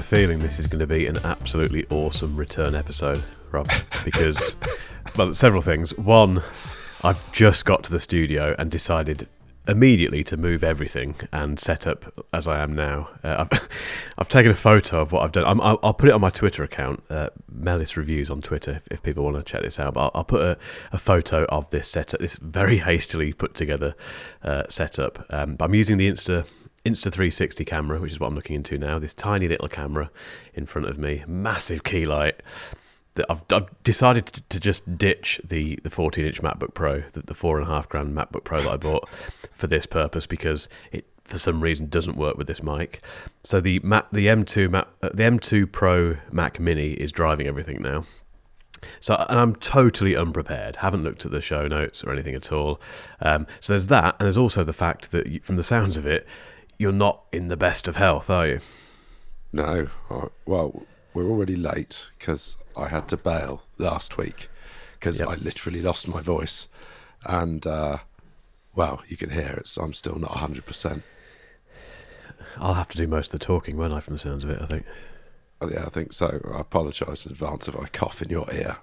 feeling this is going to be an absolutely awesome return episode, Rob, because, well, several things. One, I've just got to the studio and decided immediately to move everything and set up as I am now. I've taken a photo of what I've done. I'll put it on my Twitter account, Mellis Reviews on Twitter, if people want to check this out. But I'll put a photo of this setup, this very hastily put together setup. But I'm using the Insta 360 camera, which is what I'm looking into now. This tiny little camera in front of me, massive key light. I've decided to just ditch the 14-inch MacBook Pro, the $4,500 MacBook Pro that I bought for this purpose, because it for some reason doesn't work with this mic. So the M2 Pro Mac Mini is driving everything now. So, and I'm totally unprepared. Haven't looked at the show notes or anything at all. So there's that, and there's also the fact that from the sounds of it, you're not in the best of health, are you? No. Well, we're already late because I had to bail last week because I literally lost my voice. And, well, you can hear it. So I'm still not 100%. I'll have to do most of the talking, won't I, from the sounds of it, I think. Oh, yeah, I think so. I apologise in advance if I cough in your ear.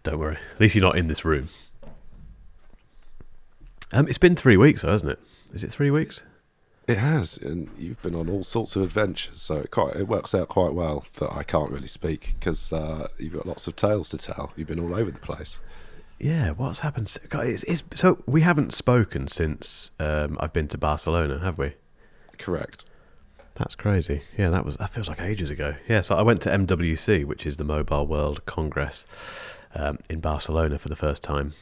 Don't worry. At least you're not in this room. It's been 3 weeks, though, hasn't it? Is it 3 weeks? It has, and you've been on all sorts of adventures, so it works out quite well that I can't really speak because you've got lots of tales to tell. You've been all over the place. Yeah, what's happened? God, so we haven't spoken since I've been to Barcelona, have we? Correct. That's crazy. Yeah, that feels like ages ago. Yeah, so I went to MWC, which is the Mobile World Congress, in Barcelona for the first time.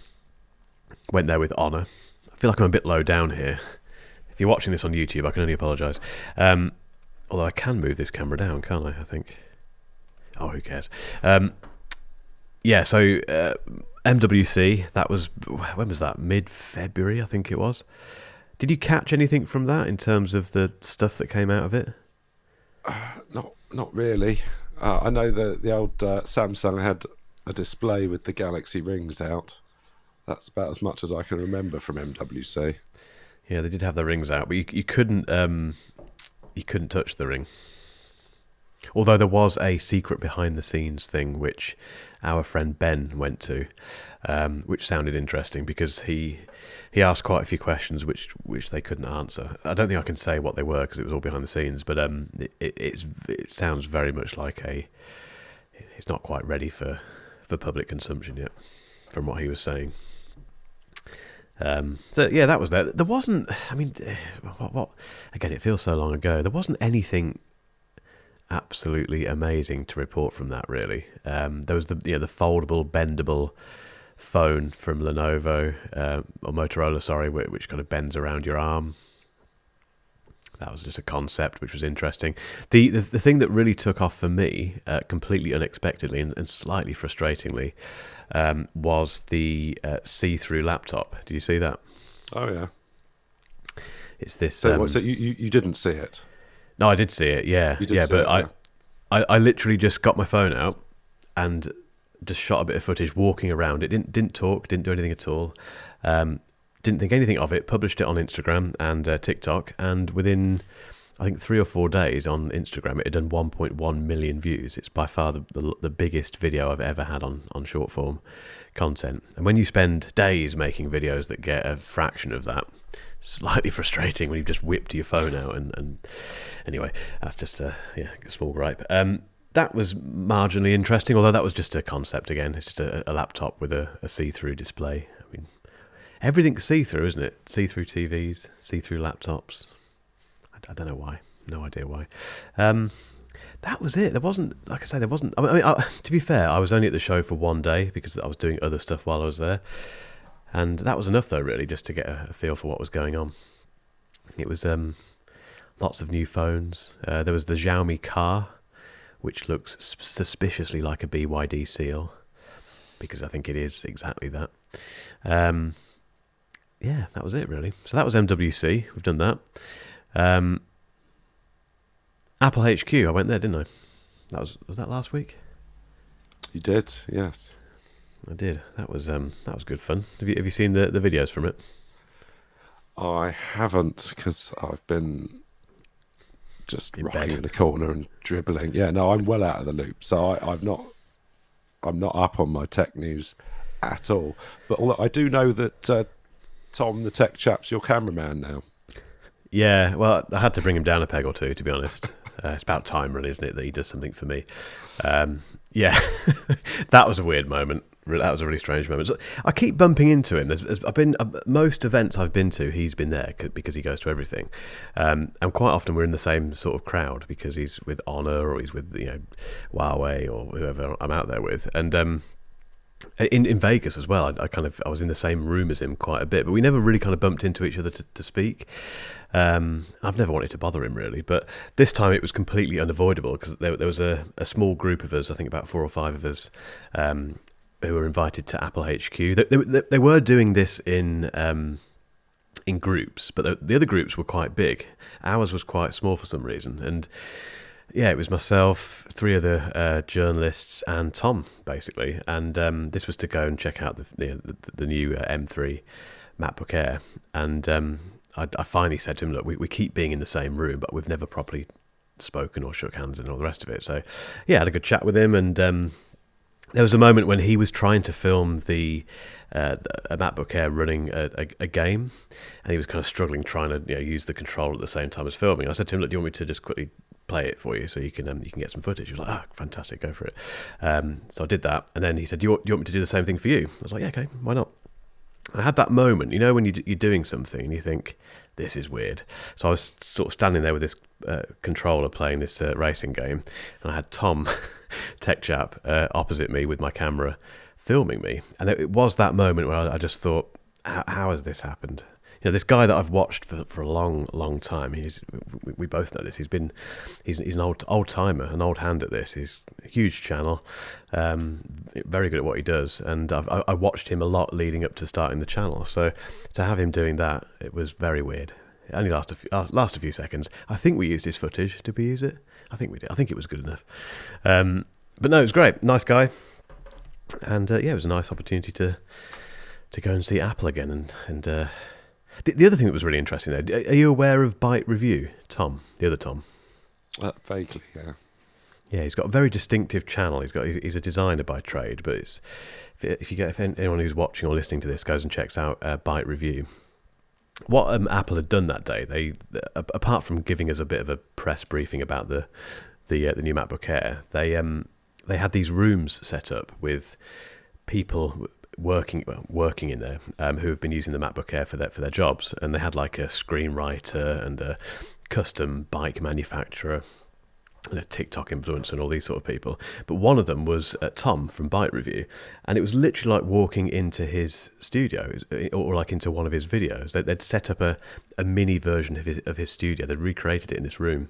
Went there with honour. I feel like I'm a bit low down here. If you're watching this on YouTube, I can only apologise. Although I can move this camera down, can't I think? Oh, who cares? Yeah, so MWC, that was... When was that? Mid-February, I think it was. Did you catch anything from that in terms of the stuff that came out of it? Not really. I know the old Samsung had a display with the Galaxy rings out. That's about as much as I can remember from MWC. Yeah, they did have the rings out, but you couldn't touch the ring. Although there was a secret behind-the-scenes thing which our friend Ben went to, which sounded interesting because he asked quite a few questions which they couldn't answer. I don't think I can say what they were because it was all behind the scenes, but it sounds very much like it's not quite ready for public consumption yet, from what he was saying. So yeah, that was there. There wasn't. I mean, what? Again, it feels so long ago. There wasn't anything absolutely amazing to report from that, really. There was the foldable, bendable phone from Lenovo or Motorola, sorry, which kind of bends around your arm. That was just a concept, which was interesting. The thing that really took off for me, completely unexpectedly and slightly frustratingly, was the see-through laptop. Did you see that? Oh yeah. It's this. So you didn't see it? No, I did see it. Yeah, You did see but it, yeah. I literally just got my phone out and just shot a bit of footage walking around. It didn't talk, didn't do anything at all. Didn't think anything of it, published it on Instagram and TikTok, and within, I think, 3 or 4 days on Instagram, it had done 1.1 million views. It's by far the biggest video I've ever had on short form content. And when you spend days making videos that get a fraction of that, slightly frustrating when you've just whipped your phone out. And anyway, that's just a small gripe. That was marginally interesting, although that was just a concept again. It's just a laptop with a see-through display. I mean, everything's see-through, isn't it? See-through TVs, see-through laptops. I don't know why. No idea why. That was it. There wasn't, like I say, I mean, to be fair, I was only at the show for 1 day because I was doing other stuff while I was there. And that was enough, though, really, just to get a feel for what was going on. It was lots of new phones. There was the Xiaomi car, which looks suspiciously like a BYD seal, because I think it is exactly that. Yeah, that was it, really. So that was MWC. We've done that. Apple HQ, I went there, didn't I? Was that last week? You did, yes. I did. That was good fun. Have you seen the videos from it? I haven't, because I've been just in rocking bed. in a corner and dribbling. Yeah, no, I'm well out of the loop. So I'm not up on my tech news at all. But although I do know that Tom, the tech chap's your cameraman now. Yeah, well, I had to bring him down a peg or two, to be honest. It's about time, really, isn't it, that he does something for me? Yeah, that was a weird moment. That was a really strange moment. So I keep bumping into him. I've been most events I've been to, he's been there because he goes to everything, and quite often we're in the same sort of crowd because he's with Honor or he's with Huawei or whoever I'm out there with, and in Vegas as well. I was in the same room as him quite a bit, but we never really kind of bumped into each other to speak. I've never wanted to bother him really, but this time it was completely unavoidable because there was a small group of us, I think about 4 or 5 of us, who were invited to Apple HQ. They were doing this in groups, but the other groups were quite big. Ours was quite small for some reason, and yeah, it was myself, 3 other journalists, and Tom basically. And this was to go and check out the new M3 MacBook Air. And I finally said to him, look, we keep being in the same room, but we've never properly spoken or shook hands and all the rest of it. So yeah, I had a good chat with him, and there was a moment when he was trying to film a MacBook Air running a game, and he was kind of struggling trying to use the controller at the same time as filming. I said to him, look, do you want me to just quickly play it for you so you can get some footage? He was like, fantastic, go for it. So I did that, and then he said, do you want me to do the same thing for you? I was like, yeah, okay, why not? I had that moment, when you're doing something and you think, this is weird. So I was sort of standing there with this controller playing this racing game, and I had Tom, tech chap, opposite me with my camera filming me. And it was that moment where I just thought, how has this happened? This guy that I've watched for a long, long time. We both know this. He's an old timer, an old hand at this. He's a huge channel, very good at what he does, and I watched him a lot leading up to starting the channel. So to have him doing that, it was very weird. It only last a few seconds. I think we used his footage. Did we use it? I think we did. I think it was good enough. But no, it was great. Nice guy, and it was a nice opportunity to go and see Apple again, and. The other thing that was really interesting there, are you aware of Byte Review, Tom, the other Tom? Vaguely, yeah. Yeah, he's got a very distinctive channel. He's a designer by trade, but if anyone who's watching or listening to this goes and checks out Byte Review, what Apple had done that day, they apart from giving us a bit of a press briefing about the new MacBook Air, they had these rooms set up with people working in there who have been using the MacBook Air for their jobs, and they had like a screenwriter and a custom bike manufacturer and a TikTok influencer and all these sort of people. But one of them was Tom from Byte Review, and it was literally like walking into his studio or like into one of his videos. They'd set up a mini version of his studio. They'd recreated it in this room,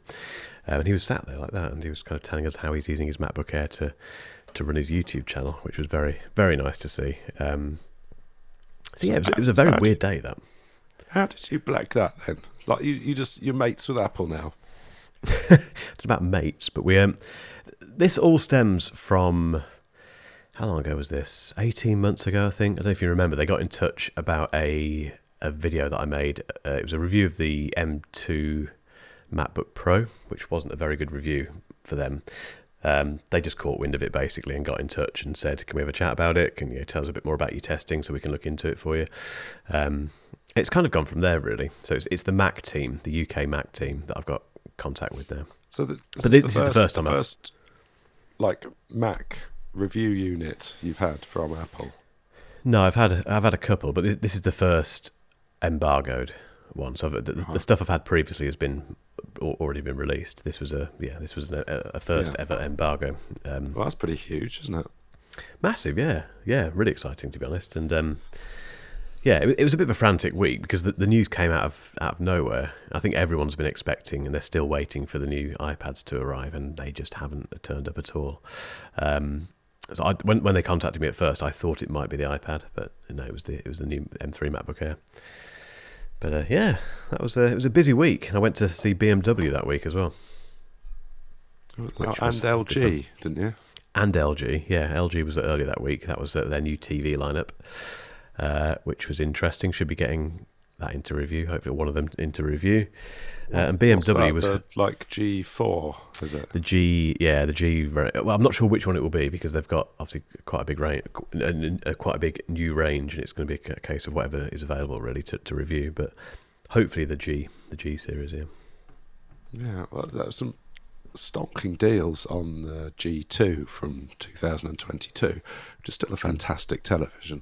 and he was sat there like that, and he was kind of telling us how he's using his MacBook Air to run his YouTube channel, which was very, very nice to see. It was a very weird day, that. How did you black that then? Like you're mates with Apple now. It's about mates, but this all stems from, how long ago was this? 18 months ago, I think. I don't know if you remember. They got in touch about a video that I made. It was a review of the M2 MacBook Pro, which wasn't a very good review for them. They just caught wind of it basically and got in touch and said, can we have a chat about it? Can you tell us a bit more about your testing so we can look into it for you? It's kind of gone from there really. So it's the Mac team, the UK Mac team, that I've got contact with now. So this is the first time like Mac review unit you've had from Apple. No, I've had a couple, but this is the first embargoed one. So the stuff I've had previously has been already been released. This was a first ever embargo. Well, that's pretty huge, isn't it? Massive, yeah, really exciting to be honest. And it was a bit of a frantic week because the news came out of nowhere. I think everyone's been expecting, and they're still waiting for the new iPads to arrive, and they just haven't turned up at all. So when they contacted me at first, I thought it might be the iPad, but no, it was the new M3 MacBook Air. But it was a busy week, and I went to see BMW that week as well. And LG, didn't you? And LG, yeah, LG was earlier that week. That was their new TV lineup, which was interesting. Should be getting that into review. Hopefully, one of them into review. And BMW was the, like G4, is it? The G. Well, I'm not sure which one it will be because they've got obviously quite a big range, quite a big new range, and it's going to be a case of whatever is available really to review. But hopefully the G series, yeah. Yeah, well, there's some stonking deals on the G2 from 2022, which is still a fantastic television.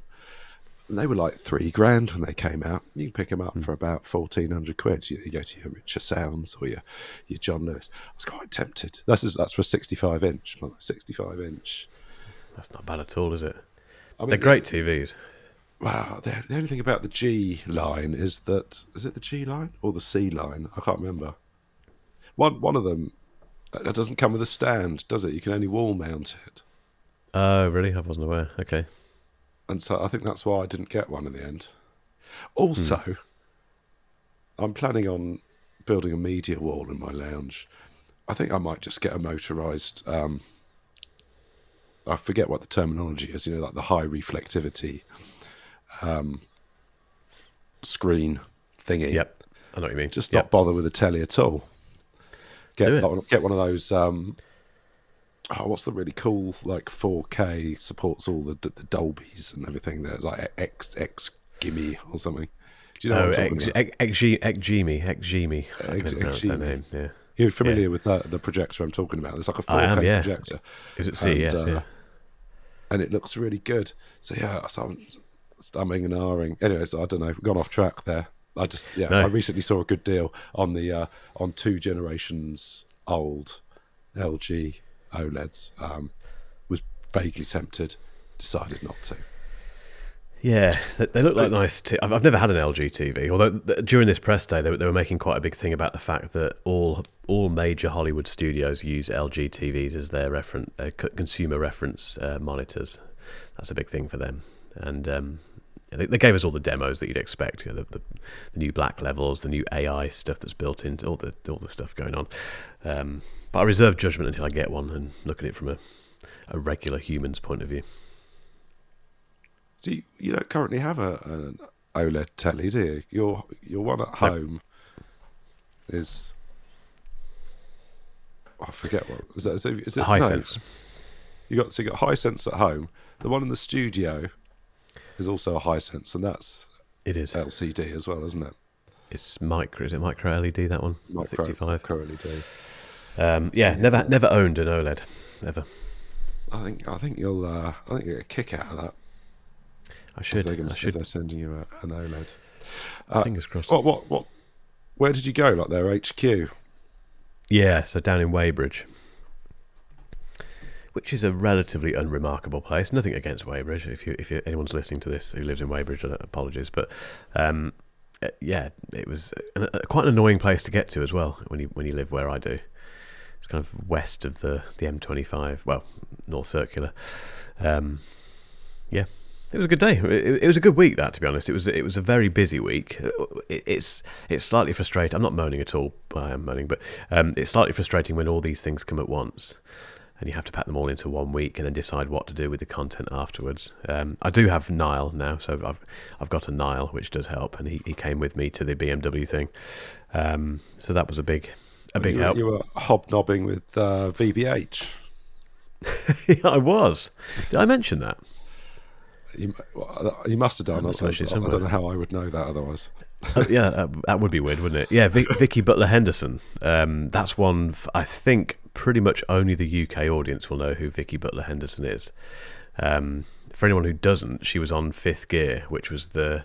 And they were like £3,000 when they came out. You can pick them up for about 1,400 quid. You go to your Richer Sounds or your John Lewis. I was quite tempted. That's for a 65 inch. 65 inch. That's not bad at all, is it? I mean, they're great TVs. Wow. The only thing about the G line is it the G line or the C line? I can't remember. One of them, it doesn't come with a stand, does it? You can only wall mount it. Oh, really? I wasn't aware. Okay. And so I think that's why I didn't get one in the end. Also, I'm planning on building a media wall in my lounge. I think I might just get a motorised, I forget what the terminology is, like the high reflectivity screen thingy. Yep, I know what you mean. Just not bother with a telly at all. Get one of those... what's the really cool, like 4K, supports all the Dolbys and everything. There's like X Gimme or something. Do you know what I'm talking about? Xgimi. I can't pronounce that name. Yeah. You're familiar with the projector I'm talking about? There's like a 4K projector. Is it C? Yes, yeah. And it looks really good. So I'm stumming and ahhing. Anyways, I don't know. We've gone off track there. I recently saw a good deal on the on 2 generations old LG OLEDs. Was vaguely tempted, decided not to. Yeah, they look like nice. I've never had an LG TV, although during this press day they were making quite a big thing about the fact that all major Hollywood studios use LG TVs as their consumer reference monitors. That's a big thing for them, and they gave us all the demos that you'd expect. The new black levels, the new AI stuff that's built into all the stuff going on. But I reserve judgment until I get one and look at it from a regular human's point of view. So you don't currently have an OLED telly, do you? Your one at home is... I forget what... Is it Hisense. No. You got Hisense at home. The one in the studio is also a Hisense, and it is LCD as well, isn't it? It's micro. Is it micro LED, that one? Micro 65. Micro LED. Never owned an OLED ever. I think you'll get a kick out of that. I should. If they're sending you an OLED. Fingers crossed. What? Where did you go? Like their HQ? Yeah, so down in Weybridge, which is a relatively unremarkable place. Nothing against Weybridge. If anyone's listening to this who lives in Weybridge, apologies, but it was quite an annoying place to get to as well when you live where I do. It's kind of west of the M25, well, North Circular. It was a good day. It was a good week, that, to be honest. It was a very busy week. It's slightly frustrating. I'm not moaning at all. I am moaning, but it's slightly frustrating when all these things come at once, and you have to pack them all into one week and then decide what to do with the content afterwards. I do have Niall now, so I've got a Niall, which does help, and he came with me to the BMW thing. So that was a big help. You were hobnobbing with VBH. I was. Did I mention that? You must have done. I don't know how I would know that otherwise. That would be weird, wouldn't it? Yeah, Vicky Butler Henderson. That's one. I think pretty much only the UK audience will know who Vicky Butler Henderson is. For anyone who doesn't, she was on Fifth Gear, which was the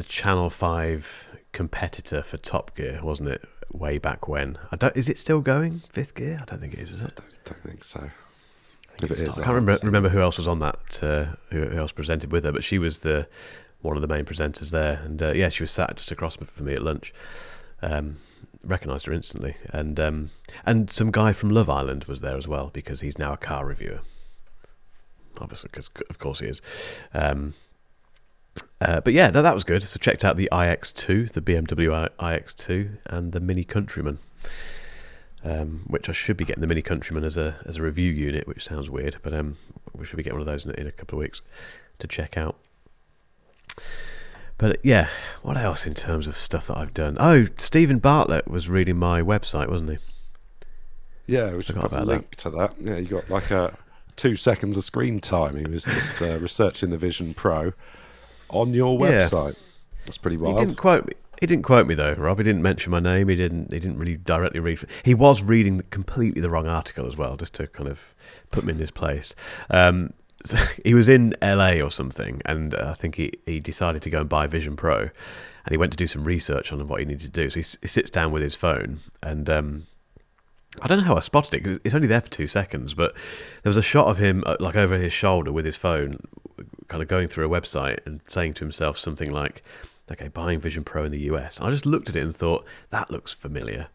Channel 5 competitor for Top Gear, wasn't it? Way back when. Is it still going? Fifth Gear? I don't think it is it? I don't think so. I can't remember who else was on that. Who else presented with her? But she was one of the main presenters there, and she was sat just across from me at lunch. Recognised her instantly, and some guy from Love Island was there as well because he's now a car reviewer. Obviously, because of course he is. But yeah, that was good. So checked out the iX2, the BMW iX2, and the Mini Countryman. Which I should be getting the Mini Countryman as a review unit, which sounds weird, but we should be getting one of those in a couple of weeks to check out. But yeah, what else in terms of stuff that I've done? Oh, Stephen Bartlett was reading my website, wasn't he? Yeah, we should Forgot put a about link to that. Yeah, you got like a 2 seconds of screen time. He was just researching the Vision Pro on your Yeah. website. That's pretty He wild. didn't quote me. He didn't quote me though, Rob. He didn't mention my name. He didn't really directly read. He was reading completely the wrong article as well, just to kind of put me in his place. So he was in LA or something, and I think he decided to go and buy Vision Pro, and he went to do some research on what he needed to do. So he sits down with his phone, and I don't know how I spotted it because it's only there for 2 seconds, but there was a shot of him like over his shoulder with his phone, kind of going through a website and saying to himself something like, okay, buying Vision Pro in the US. And I just looked at it and thought, that looks familiar.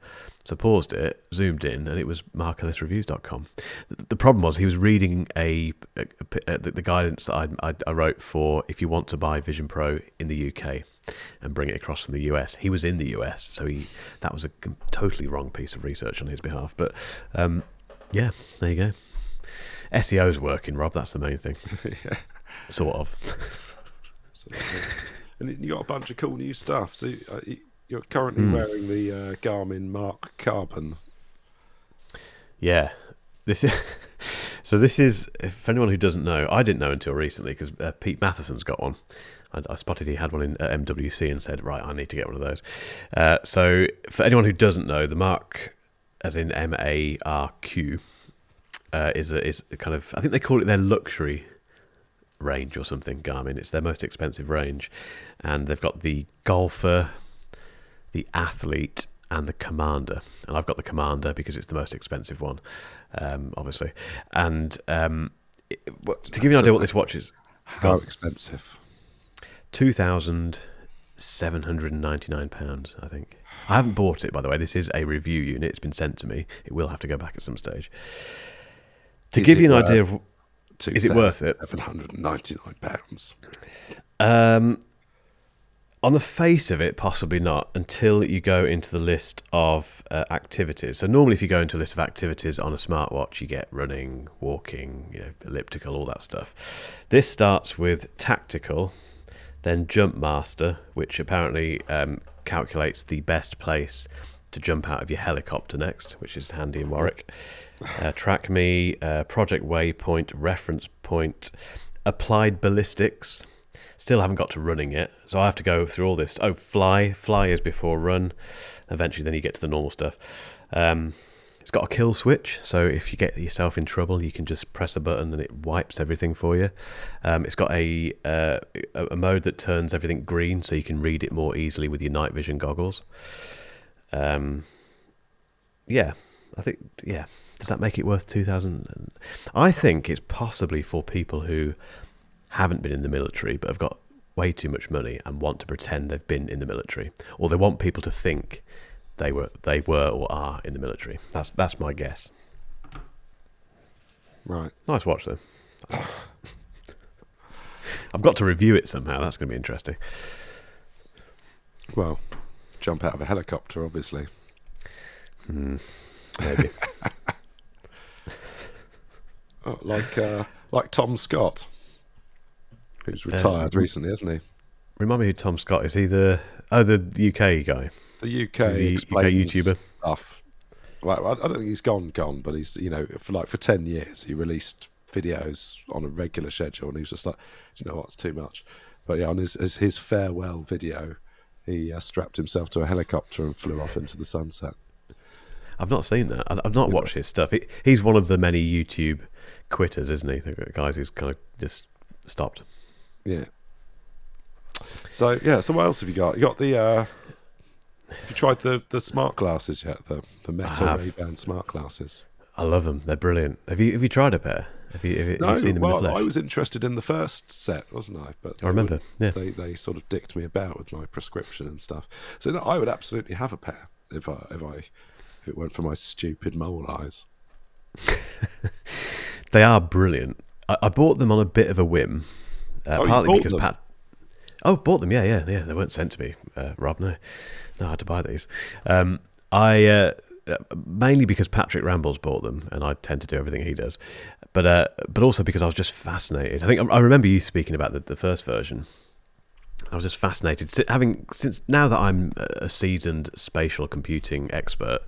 So I paused it, zoomed in, and it was markelessreviews.com. The problem was he was reading the guidance that I wrote for if you want to buy Vision Pro in the UK and bring it across from the US. He was in the US, so that was a totally wrong piece of research on his behalf. But yeah, there you go. SEO's working, Rob. That's the main thing. Yeah. Sort of. And you got a bunch of cool new stuff. So you're currently wearing the Garmin Mark Carbon. Yeah, this is for anyone who doesn't know. I didn't know until recently because Pete Matheson's got one. I spotted he had one in MWC and said, right, I need to get one of those. So for anyone who doesn't know, the Mark, as in MARQ, is kind of, I think they call it their luxury range or something. Garmin, it's their most expensive range, and they've got the Golfer, the Athlete, and the Commander. And I've got the Commander because it's the most expensive one, obviously. And to give you an idea what this watch is, how expensive? £2,799, I think. I haven't bought it, by the way. This is a review unit. It's been sent to me. It will have to go back at some stage. To give you an idea of, is it worth it? £799. On the face of it, possibly not, until you go into the list of activities. So normally if you go into a list of activities on a smartwatch, you get running, walking, elliptical, all that stuff. This starts with tactical, then jump master, which apparently calculates the best place to jump out of your helicopter next, which is handy in Warwick. Track me, project waypoint, reference point, applied ballistics. Still haven't got to running yet, so I have to go through all this. Oh, fly is before run. Eventually then you get to the normal stuff. It's got a kill switch, so if you get yourself in trouble, you can just press a button and it wipes everything for you. It's got a mode that turns everything green, so you can read it more easily with your night vision goggles. I think, does that make it worth 2,000? I think it's possibly for people who haven't been in the military but have got way too much money and want to pretend they've been in the military, or they want people to think they were or are in the military. That's my guess. Right. Nice watch though. I've got to review it somehow. That's going to be interesting. Well, jump out of a helicopter, obviously. Maybe. Like Tom Scott, who's retired recently, isn't he? Remind me who Tom Scott is. He the UK guy. The UK YouTuber stuff. Well, I don't think he's gone, but he's for 10 years he released videos on a regular schedule, and he was just like, do you know what, it's too much. But yeah, on his farewell video, he strapped himself to a helicopter and flew off into the sunset. I've not seen that. I've not watched his stuff. He's one of the many YouTube quitters, isn't he? The guys who's kind of just stopped. Yeah. So what else have you got? You got the. Have you tried the smart glasses yet? The Meta Ray-Ban smart glasses. I love them. They're brilliant. Have you tried a pair? Have you seen them in the flesh? I was interested in the first set, wasn't I? But I remember. They sort of dicked me about with my prescription and stuff. So no, I would absolutely have a pair if it weren't for my stupid mole eyes. They are brilliant. I bought them on a bit of a whim, partly because Pat. Oh, bought them. Yeah. They weren't sent to me, Rob. No, I had to buy these. Mainly because Patrick Rambles bought them, and I tend to do everything he does. But also because I was just fascinated. I think I remember you speaking about the first version, I was just fascinated. Since now that I'm a seasoned spatial computing expert,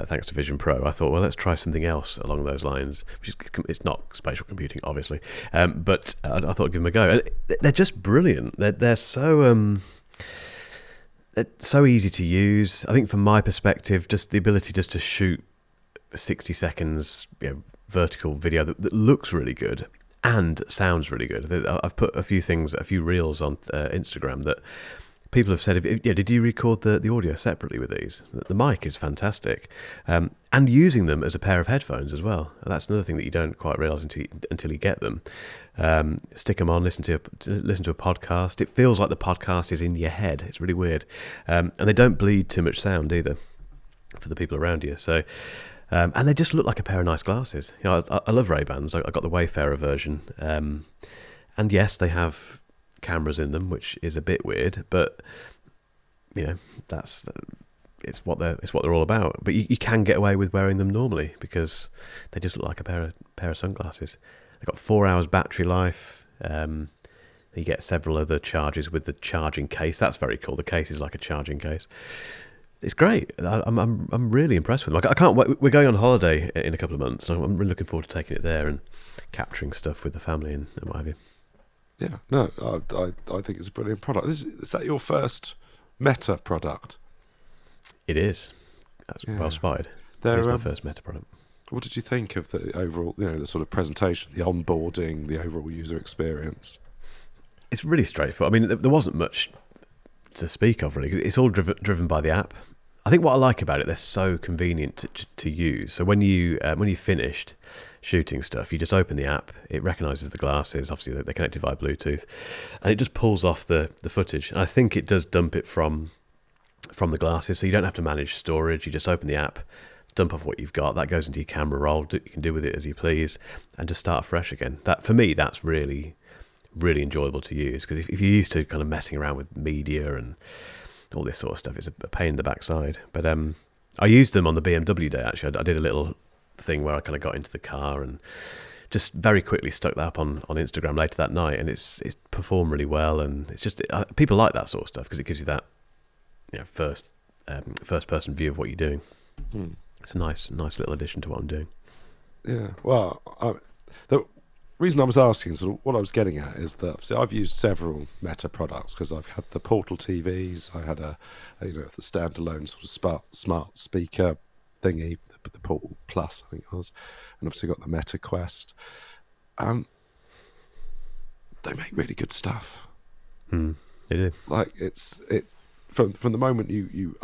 thanks to Vision Pro, I thought, well, let's try something else along those lines. It's not spatial computing, obviously, but I thought I'd give them a go. And they're just brilliant. They're so easy to use. I think from my perspective, just the ability just to shoot 60 seconds vertical video that looks really good and sounds really good. I've put a few reels on Instagram that people have said, did you record the audio separately with these? The mic is fantastic. And using them as a pair of headphones as well. That's another thing that you don't quite realise until you get them. Stick them on, listen to a podcast. It feels like the podcast is in your head. It's really weird. And they don't bleed too much sound either for the people around you. So, and they just look like a pair of nice glasses. I love Ray-Bans. I got the Wayfarer version. And yes, they have cameras in them, which is a bit weird, but it's what they're all about. But you can get away with wearing them normally because they just look like a pair of sunglasses. They've got 4 hours battery life. You get several other charges with the charging case. That's very cool. The case is like a charging case. It's great. I'm really impressed with them. I can't wait. We're going on holiday in a couple of months, so I'm really looking forward to taking it there and capturing stuff with the family and what have you. Yeah, no, I think it's a brilliant product. Is that your first Meta product? It is. That's well spotted. It's my first Meta product. What did you think of the overall, the sort of presentation, the onboarding, the overall user experience? It's really straightforward. I mean, there wasn't much to speak of really. It's all driven by the app. I think what I like about it, they're so convenient to use. So when you finished shooting stuff, you just open the app. It recognises the glasses. Obviously, they're connected via Bluetooth, and it just pulls off the footage. And I think it does dump it from the glasses, so you don't have to manage storage. You just open the app, dump off what you've got. That goes into your camera roll. You can do with it as you please, and just start fresh again. That for me, that's really, really enjoyable to use, because if you're used to kind of messing around with media and all this sort of stuff, it's a pain in the backside. But I used them on the BMW day. Actually, I did a little thing where I kind of got into the car and just very quickly stuck that up on Instagram later that night, and it's performed really well. And it's just people like that sort of stuff because it gives you that first person view of what you're doing. It's a nice little addition to what I'm doing. Yeah, well, the reason I was asking, sort of what I was getting at, is that obviously I've used several Meta products because I've had the Portal TVs, I had the standalone sort of smart speaker thingy, the Portal Plus, I think it was, and obviously got the Meta Quest. They make really good stuff. They do. Like it's from the moment you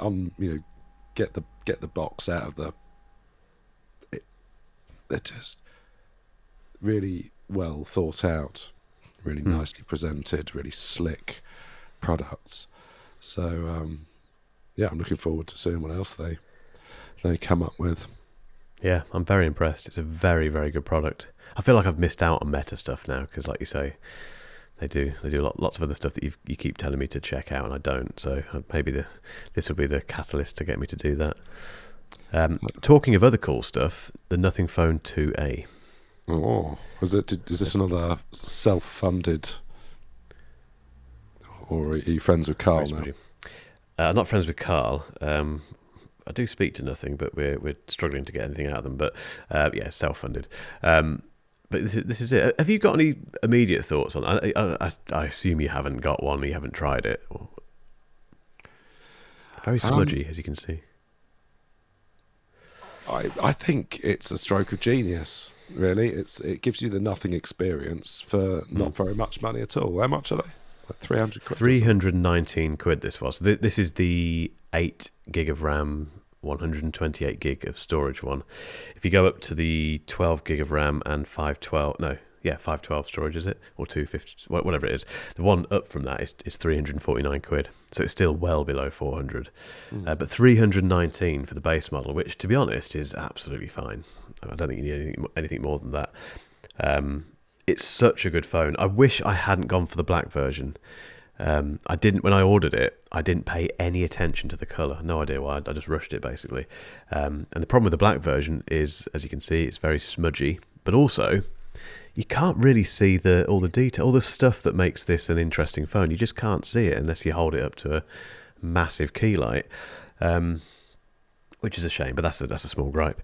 get the box out of they're just really well thought out, really nicely presented, really slick products. So I'm looking forward to seeing what else they come up with. Yeah, I'm very impressed. It's a very, very good product. I feel like I've missed out on Meta stuff now because, like you say, they do lots of other stuff that you keep telling me to check out and I don't. So maybe this will be the catalyst to get me to do that. Talking of other cool stuff, the Nothing Phone 2A. Oh, is this another self-funded, or are you friends with Carl now? I'm not friends with Carl. I do speak to Nothing, but we're struggling to get anything out of them. But self-funded. But this is it. Have you got any immediate thoughts on it? I assume you haven't got one. You haven't tried it. Very smudgy, as you can see. I think it's a stroke of genius. Really, it gives you the Nothing experience for not very much money at all. How much are they? Like 300 quid? 319 quid this was. This is the 8 gig of RAM, 128 gig of storage one. If you go up to the 12 gig of RAM and 512 storage, is it? Or 250, whatever it is. The one up from that is 349 quid. So it's still well below 400. But 319 for the base model, which, to be honest, is absolutely fine. I don't think you need anything more than that. It's such a good phone. I wish I hadn't gone for the black version. I didn't, when I ordered it, I didn't pay any attention to the colour. No idea why. I just rushed it, basically. And the problem with the black version is, as you can see, it's very smudgy. But also, you can't really see all the detail, all the stuff that makes this an interesting phone. You just can't see it unless you hold it up to a massive key light, which is a shame. But that's a small gripe.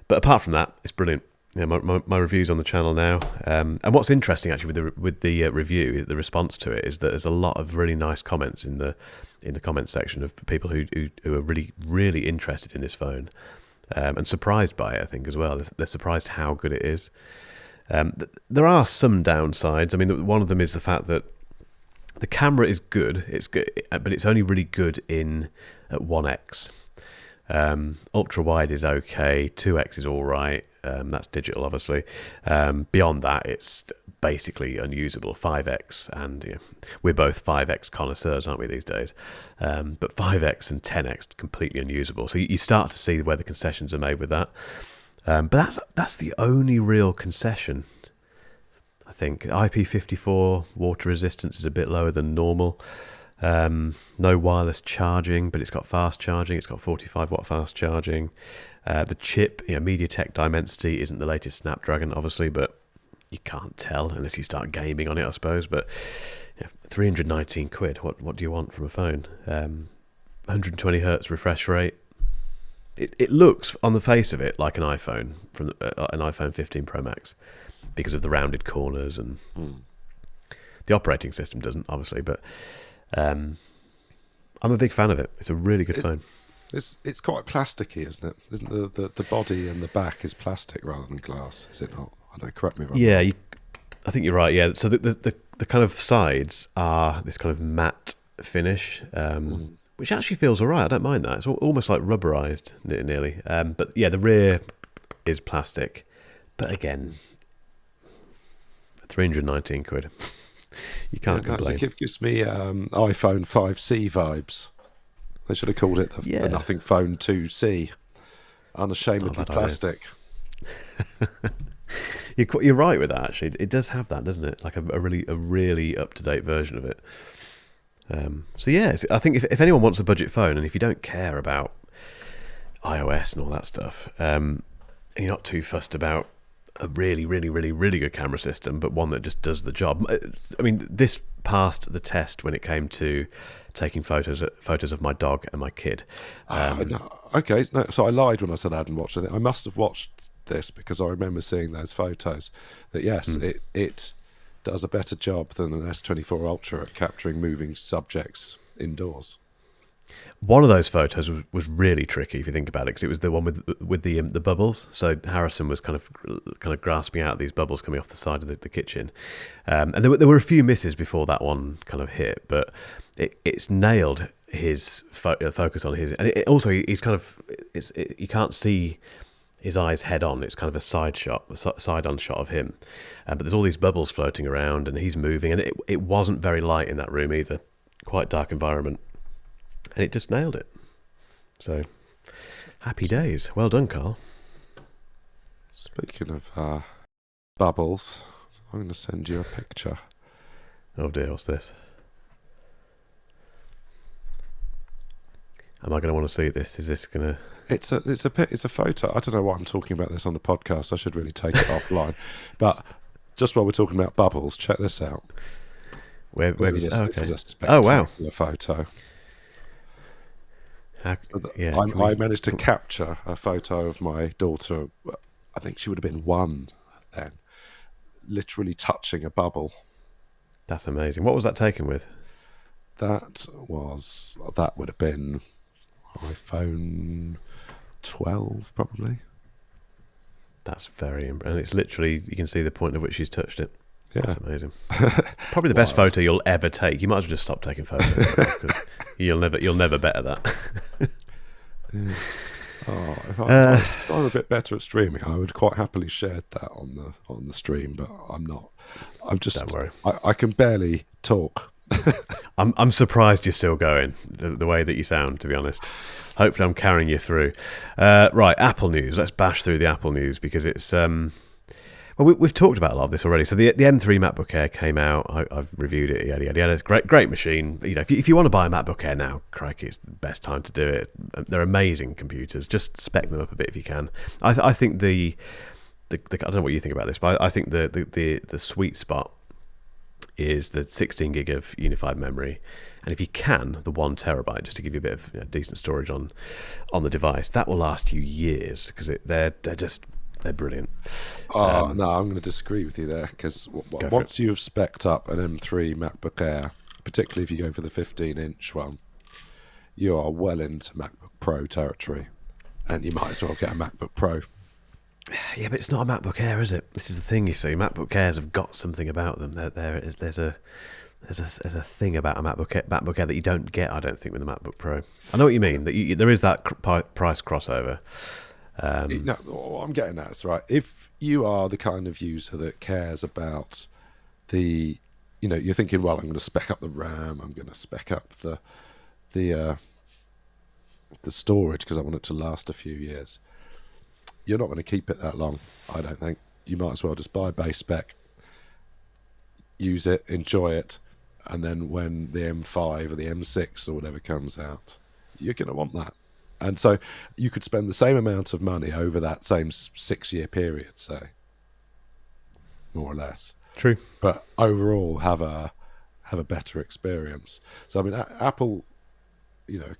But apart from that, it's brilliant. Yeah, my review's on the channel now. And what's interesting actually with the review, the response to it, is that there's a lot of really nice comments in the comments section of people who are really, really interested in this phone, and surprised by it, I think, as well. They're surprised how good it is. There are some downsides. I mean, one of them is the fact that the camera is good. It's good, but it's only really good at 1x. Ultra wide is okay. 2x is all right. That's digital, obviously. Beyond that, it's basically unusable. 5x, and we're both 5x connoisseurs, aren't we, these days? But 5x and 10x completely unusable. So you start to see where the concessions are made with that. But that's the only real concession, I think. IP54 water resistance is a bit lower than normal. No wireless charging, but it's got fast charging. It's got 45 watt fast charging. The chip, MediaTek Dimensity isn't the latest Snapdragon, obviously, but you can't tell unless you start gaming on it, I suppose. But 319 quid. What do you want from a phone? 120 hertz refresh rate. It looks, on the face of it, like an iPhone from an iPhone 15 Pro Max because of the rounded corners, and the operating system doesn't, obviously. But I'm a big fan of it. It's a really good phone. It's quite plasticky, isn't it? Isn't the body and the back is plastic rather than glass? Is it not? I don't know. Correct me if I'm wrong. I think you're right. Yeah. So the kind of sides are this kind of matte finish. Which actually feels all right. I don't mind that. It's almost like rubberized, nearly. But yeah, the rear is plastic. But again, 319 quid. You can't complain. It gives me iPhone 5C vibes. They should have called it the Nothing Phone 2C. Unashamedly plastic. You're right with that, actually. It does have that, doesn't it? Like a really up-to-date version of it. So yeah, I think if anyone wants a budget phone, and if you don't care about iOS and all that stuff, and you're not too fussed about a really good camera system, but one that just does the job. I mean, this passed the test when it came to taking photos of my dog and my kid. Okay, so I lied when I said I hadn't watched it. I must have watched this because I remember seeing those photos. That yes, it does a better job than an S24 Ultra at capturing moving subjects indoors. One of those photos was really tricky if you think about it, because it was the one with the bubbles. So Harrison was kind of grasping out these bubbles coming off the side of the kitchen, and there were a few misses before that one kind of hit, but it's nailed his focus on his, and also he's kind of you can't see his eyes head on. It's kind of a side on shot of him, but there's all these bubbles floating around, and he's moving, and it wasn't very light in that room either. Quite dark environment, and it just nailed it. So happy days. Well done, Carl. Speaking of bubbles, I'm going to send you a picture. Oh dear, what's this? Am I going to want to see this? Is this going to... It's a photo. I don't know why I'm talking about this on the podcast. I should really take it offline. But just while we're talking about bubbles, check this out. This is a spectacular photo. I managed to capture a photo of my daughter. I think she would have been 1 then, literally touching a bubble. That's amazing. What was that taken with? That would have been iPhone 12, probably. That's very impressive. And it's literally, you can see the point at which she's touched it. Yeah. That's amazing. Probably the best photo you'll ever take. You might as well just stop taking photos, because you'll never better that. Yeah. If I were a bit better at streaming, I would quite happily share that on the stream, but I'm not. Don't worry. I can barely talk. I'm surprised you're still going the way that you sound, to be honest. Hopefully I'm carrying you through. Right, Apple news. Let's bash through the Apple news, because it's well, we've talked about a lot of this already. So the M3 MacBook Air came out. I've reviewed it. Yada yada yada. It's a great machine. If you want to buy a MacBook Air now, crikey, it's the best time to do it. They're amazing computers. Just spec them up a bit if you can. I think the I don't know what you think about this, but I think the sweet spot is the 16 gig of unified memory, and if you can, the 1 terabyte, just to give you a bit of decent storage on the device. That will last you years because they're brilliant. No, I'm going to disagree with you there, because once you have spec'd up an M3 MacBook Air, particularly if you go for the 15-inch one, you are well into MacBook Pro territory, and you might as well get a MacBook Pro. Yeah, but it's not a MacBook Air, is it? This is the thing, you see. MacBook Airs have got something about them. There's a thing about a MacBook Air that you don't get, I don't think, with a MacBook Pro. I know what you mean. That there is that price crossover. No, what I'm getting at is, right, if you are the kind of user that cares about you're thinking, well, I'm going to spec up the RAM, I'm going to spec up the storage because I want it to last a few years. You're not going to keep it that long, I don't think. You might as well just buy base spec, use it, enjoy it, and then when the M5 or the M6 or whatever comes out, you're going to want that. And so you could spend the same amount of money over that same 6-year period, say, more or less. True. But overall have a better experience. So I mean, Apple,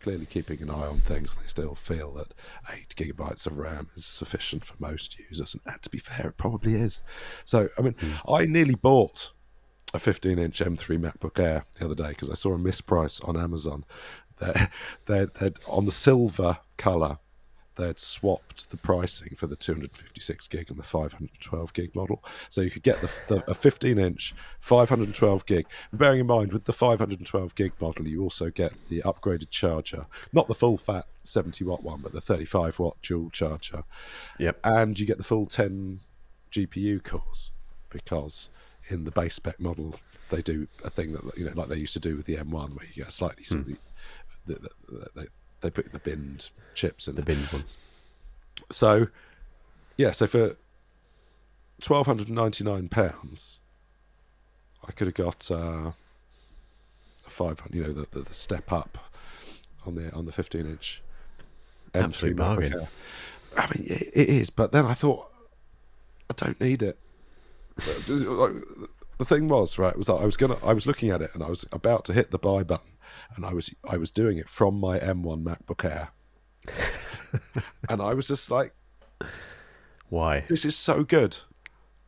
clearly keeping an eye on things. They still feel that 8 gigabytes of RAM is sufficient for most users, and to be fair, it probably is. So I mean, I nearly bought a 15-inch M3 MacBook Air the other day because I saw a misprice on Amazon. They'd on the silver color, they'd swapped the pricing for the 256 gig and the 512 gig model, so you could get a 15-inch 512 gig. Bearing in mind, with the 512 gig model, you also get the upgraded charger, not the full fat 70 watt one, but the 35 watt dual charger. Yep. And you get the full 10 GPU cores, because in the base spec model they do a thing that like they used to do with the M1, where you get a slightly they put the binned chips in the binned ones. So for £1,299, I could have got a 500, the step up on the 15-inch M3 Absolute bargain. Air. I mean, it is, but then I thought, I don't need it. The thing was, right, was that I was looking at it and I was about to hit the buy button, and I was doing it from my M1 MacBook Air. And I was just like, why? This is so good.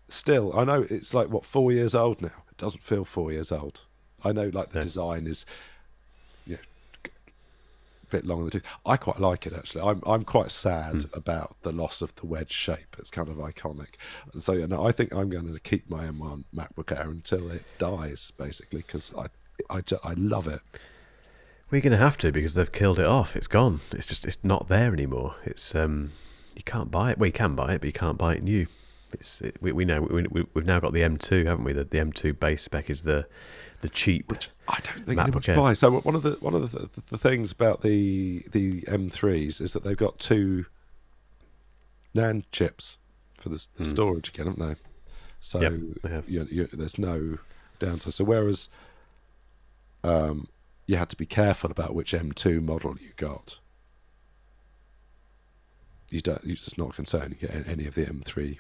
Still, I know it's like, 4 years old now. It doesn't feel 4 years old. I know, like, the design is a bit long in the tooth. I quite like it, actually. I'm quite sad about the loss of the wedge shape. It's kind of iconic. And so I think I'm going to keep my M1 MacBook Air until it dies, basically, because I love it. We're going to have to, because they've killed it off. It's gone. It's not there anymore. It's you can't buy it. Well, you can buy it, but you can't buy it new. We've now got the M2, haven't we? The M2 base spec is the cheap, which I don't think MacBook anyone's Air. buying. So one of the things about the M3s is that they've got 2 NAND chips for the storage again, haven't they? So yep, they have. There's no downside. So whereas you had to be careful about which M2 model you got, you're just not concerned. You get any of the M3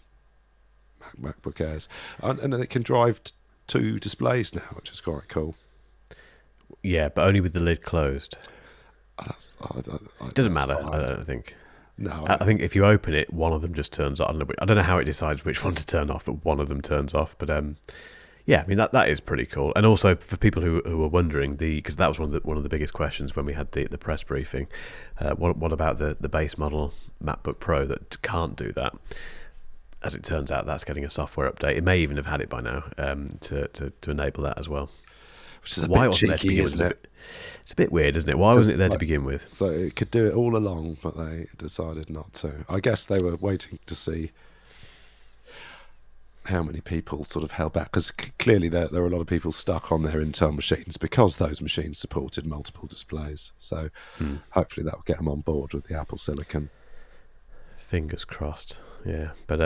MacBook Airs, and it can drive 2 displays now, which is quite cool. Yeah, but only with the lid closed. It doesn't matter, fine. I don't think. No, I think if you open it, one of them just turns off. I don't know how it decides which one to turn off, but one of them turns off. But yeah, I mean that is pretty cool. And also for people who were wondering, because that was one of the biggest questions when we had the press briefing. What about the base model MacBook Pro that can't do that? As it turns out, that's getting a software update. It may even have had it by now to enable that as well. Which is why wasn't cheeky, there to begin with? It's a bit weird, isn't it? Why wasn't it there to begin with? So it could do it all along, but they decided not to. I guess they were waiting to see how many people sort of held back, because clearly there are a lot of people stuck on their Intel machines because those machines supported multiple displays. So hopefully that will get them on board with the Apple Silicon. Fingers crossed. Yeah, but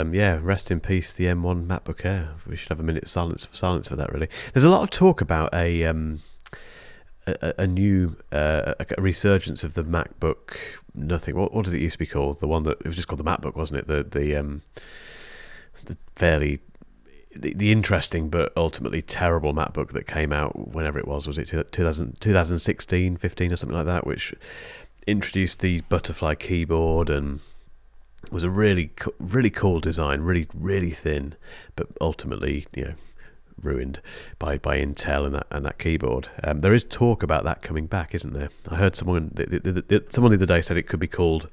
rest in peace, the M1 MacBook Air. We should have a minute's silence for that. Really, there's a lot of talk about a new resurgence of the MacBook. What did it used to be called? The one that it was just called the MacBook, wasn't it? the fairly the interesting but ultimately terrible MacBook that came out whenever it was it 2016, 15 or something like that, which introduced the butterfly keyboard and was a really cool design, really thin, but ultimately ruined by Intel and that keyboard. There is talk about that coming back, isn't there? I heard someone the other day said it could be called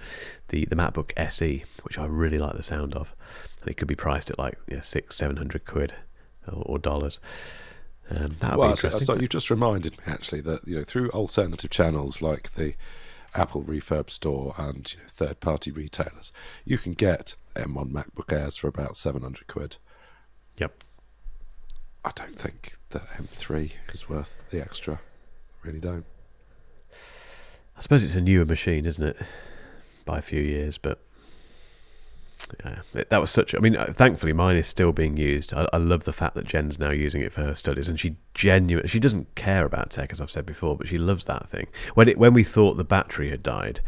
the MacBook SE, which I really like the sound of, and it could be priced at like £600-700 or dollars. That would be interesting. So you just reminded me actually that through alternative channels like the Apple Refurb Store and third-party retailers, you can get M1 MacBook Airs for about £700. Yep. I don't think that M3 is worth the extra. I really don't. I suppose it's a newer machine, isn't it? By a few years, but yeah, that was such. I mean, thankfully, mine is still being used. I love the fact that Jen's now using it for her studies, and she doesn't care about tech, as I've said before, but she loves that thing. When we thought the battery had died,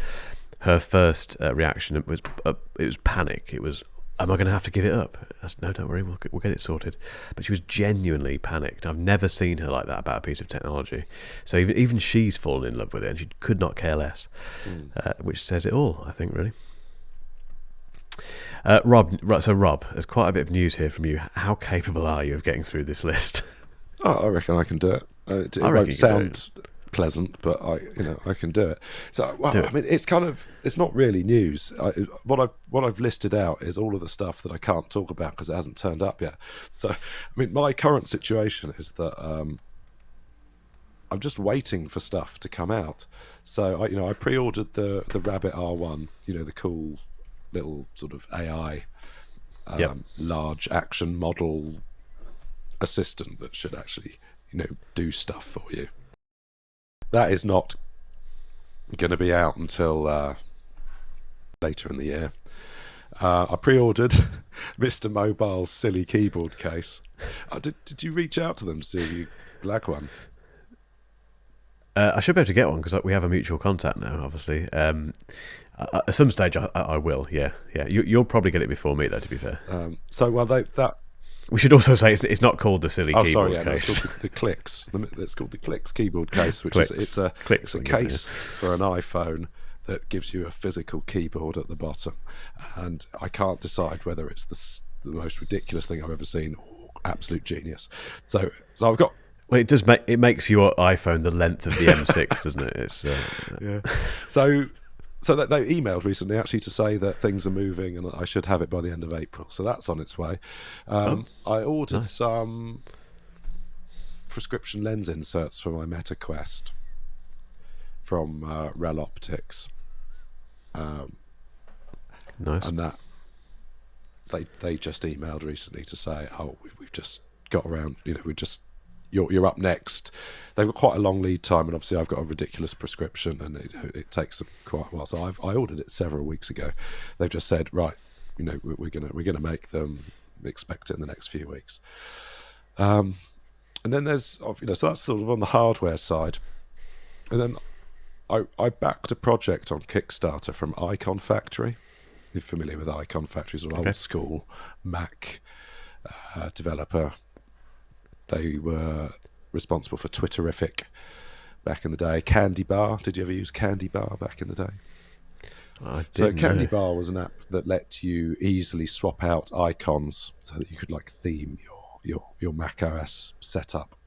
her first reaction was panic. It was, am I going to have to give it up? I said, no, don't worry, we'll get it sorted. But she was genuinely panicked. I've never seen her like that about a piece of technology. So even she's fallen in love with it, and she could not care less, which says it all, I think, really. Rob, there's quite a bit of news here from you. How capable are you of getting through this list? Oh, I reckon I can do it. It won't sound pleasant, but I can do it. So, I mean, it's not really news. What I've listed out is all of the stuff that I can't talk about because it hasn't turned up yet. So, I mean, my current situation is that I'm just waiting for stuff to come out. So, I pre-ordered the Rabbit R1, the cool little sort of AI large action model assistant that should actually do stuff for you. That is not going to be out until later in the year. I pre-ordered Mr. Mobile's silly keyboard case. Did you reach out to them to see if you like one? I should be able to get one because we have a mutual contact now, obviously. At some stage, I will. Yeah. You'll probably get it before me, though. To be fair. We should also say it's not called the silly keyboard case. No, it's called the Clicks. It's called the Clicks keyboard case, which is a case for an iPhone that gives you a physical keyboard at the bottom. And I can't decide whether it's the most ridiculous thing I've ever seen or absolute genius. So I've got. Well, it does it makes your iPhone the length of the M6, doesn't it? It's yeah. So they emailed recently actually to say that things are moving and I should have it by the end of April. So that's on its way. I ordered some prescription lens inserts for my Meta Quest from Rel Optics. Nice. And that they just emailed recently to say, we've just got around, you're up next. They've got quite a long lead time, and obviously I've got a ridiculous prescription, and it takes them quite a while. So I ordered it several weeks ago. They've just said, right, we're gonna make them. Expect it in the next few weeks. And then there's so that's sort of on the hardware side, and then I backed a project on Kickstarter from Icon Factory. You're familiar with Icon Factory? It's an old school Mac developer. They were responsible for Twitterific back in the day. Candy Bar. Did you ever use Candy Bar back in the day? So Candy Bar was an app that let you easily swap out icons so that you could theme your Mac OS setup.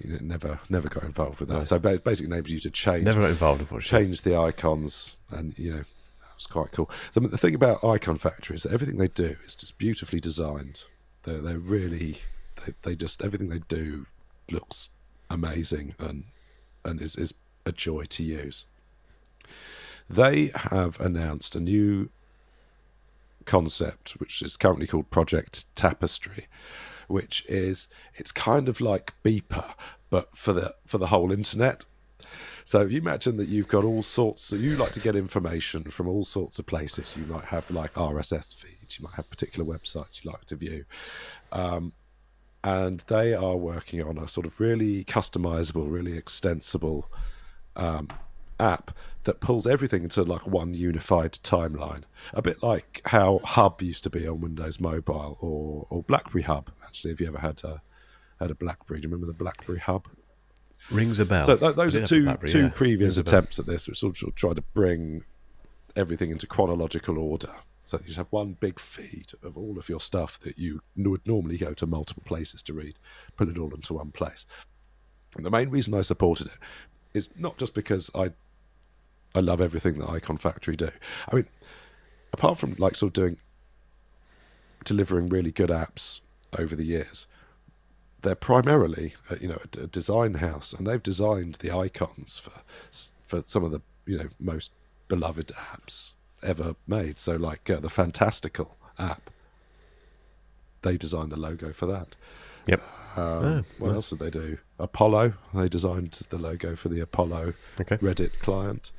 Never got involved with that. Nice. So basically enables you to change. Never got involved, unfortunately. Change the icons, and that was quite cool. So the thing about Icon Factory is that everything they do is just beautifully designed. They're really they just everything they do looks amazing and is a joy to use. They have announced a new concept which is currently called Project Tapestry, which is it's kind of like Beeper but for the whole internet. So if you imagine that you've got all sorts, so you like to get information from all sorts of places. You might have RSS feeds, you might have particular websites you like to view. And they are working on a sort of really customizable, really extensible app that pulls everything into like one unified timeline. A bit like how Hub used to be on Windows Mobile or BlackBerry Hub. Actually, have you ever had a BlackBerry? Do you remember the BlackBerry Hub? Rings a bell. So those are two previous Rings a attempts at this, which sort of try to bring everything into chronological order. So you just have one big feed of all of your stuff that you would normally go to multiple places to read, put it all into one place. And the main reason I supported it is not just because I love everything that Icon Factory do. I mean, apart from like sort of delivering really good apps over the years, they're primarily a design house, and they've designed the icons for some of the most beloved apps ever made. So like the Fantastical app, they designed the logo for that. Yep. What else did they do? Apollo, they designed the logo for the Apollo Reddit client.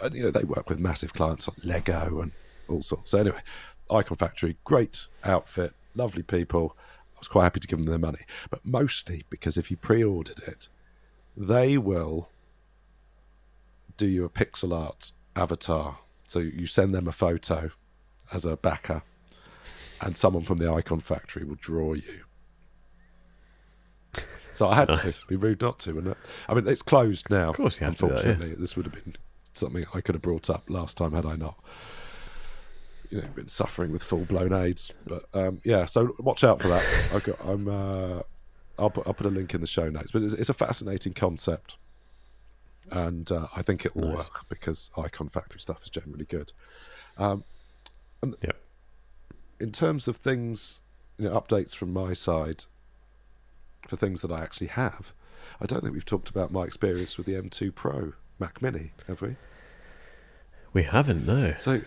And they work with massive clients like Lego and all sorts. So anyway, Icon Factory, great outfit, lovely people. I was quite happy to give them their money, but mostly because if you pre-ordered it, they will do you a pixel art avatar. So you send them a photo as a backer, and someone from the Icon Factory will draw you. So I had to be rude not to, and I mean it's closed now. Of course, you had to. Unfortunately, this would have been something I could have brought up last time had I not, been suffering with full-blown AIDS. But so watch out for that. I'll put a link in the show notes. But it's a fascinating concept, and I think it will work because Icon Factory stuff is generally good. In terms of things, updates from my side for things that I actually have, I don't think we've talked about my experience with the M2 Pro Mac Mini, have we? We haven't, no. So,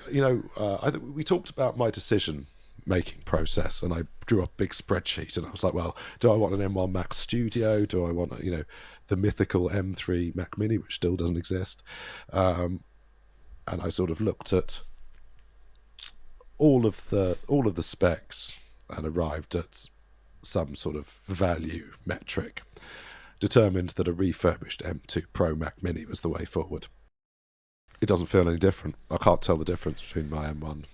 I think we talked about my decision-making process, and I drew a big spreadsheet, and I was like, well, do I want an M1 Mac Studio? Do I want, the mythical M3 Mac Mini, which still doesn't exist? And I sort of looked at all of the specs and arrived at some sort of value metric, determined that a refurbished M2 Pro Mac Mini was the way forward. It doesn't feel any different. I can't tell the difference between my M1